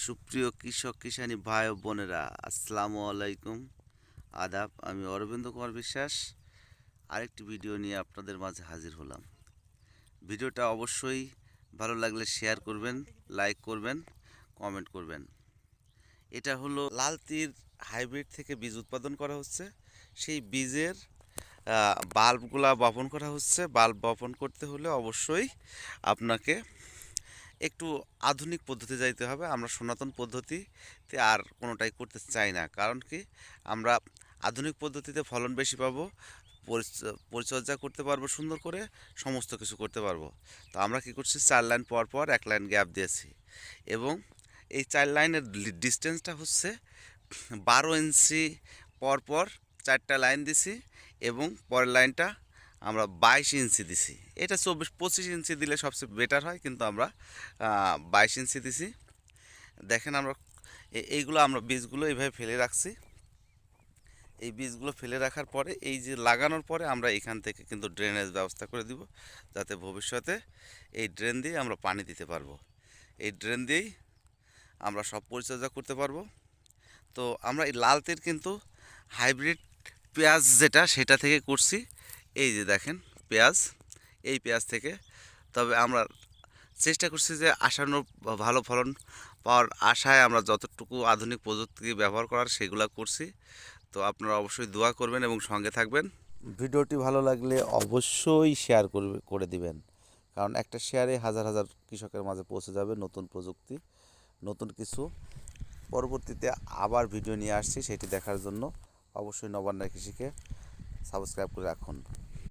সুপ্রিয় কৃষক কিষানী ভাই ও বোনেরা, আসসালামু আলাইকুম, আদাব। আমি অরবিন্দ কুমার বিশ্বাস আরেকটি ভিডিও নিয়ে আপনাদের মাঝে হাজির হলাম। ভিডিওটা অবশ্যই ভালো লাগলে শেয়ার করবেন, লাইক করবেন, কমেন্ট করবেন। এটা হলো লাল তীর হাইব্রিড থেকে বীজ উৎপাদন করা হচ্ছে। সেই বীজের বাল্বগুলা বপন করা হচ্ছে। বাল্ব বপন করতে হলে অবশ্যই আপনাকে একটু আধুনিক পদ্ধতি যাইতে হবে। আমরা সনাতন পদ্ধতিতে আর কোনোটাই করতে চাই না। কারণ কি, আমরা আধুনিক পদ্ধতিতে ফলন বেশি পাবো, পরিচর্যা করতে পারবো সুন্দর করে, সমস্ত কিছু করতে পারবো। তো আমরা কি করছি, 4 লাইন পর পর 1 লাইন গ্যাপ দিয়েছি এবং এই 4 লাইনের ডিস্টেন্সটা হচ্ছে 12 ইঞ্চি পর পর 4টা লাইন দিছি এবং পরের লাইনটা আমরা 22 ইঞ্চি দিছি। এটা 24-25 ইঞ্চি দিলে সবচেয়ে বেটার হয়, কিন্তু আমরা 22 ইঞ্চি দিছি। দেখেন, আমরা এইগুলো আমরা বীজগুলো এইভাবে ফেলে রাখছি। এই বীজগুলো ফেলে রাখার পরে এই যে লাগানোর পরে আমরা এখান থেকে কিন্তু ড্রেনেজ ব্যবস্থা করে দিব, যাতে ভবিষ্যতে এই ড্রেন দিয়ে আমরা পানি দিতে পারবো। এই ড্রেন দিয়েই আমরা সব পরিচর্যা করতে পারবো। তো আমরা এই লাল তীর কিন্তু হাইব্রিড পেঁয়াজ যেটা, সেটা থেকে করছি। এই যে দেখেন পেঁয়াজ, এই পেঁয়াজ থেকে। তবে আমরা চেষ্টা করছি যে আশানু ভালো ফলন পাওয়ার আশায় আমরা যতটুকু আধুনিক প্রযুক্তি ব্যবহার করার সেগুলো করছি। তো আপনারা অবশ্যই দোয়া করবেন এবং সঙ্গে থাকবেন। ভিডিওটি ভালো লাগলে অবশ্যই শেয়ার করে দিবেন, কারণ একটা শেয়ারে হাজার হাজার কৃষকের মাঝে পৌঁছে যাবে নতুন প্রযুক্তি, নতুন কিছু। পরবর্তীতে আবার ভিডিও নিয়ে আসছি, সেটি দেখার জন্য অবশ্যই নবান্ন কৃষিকে সাবস্ক্রাইব করে রাখুন।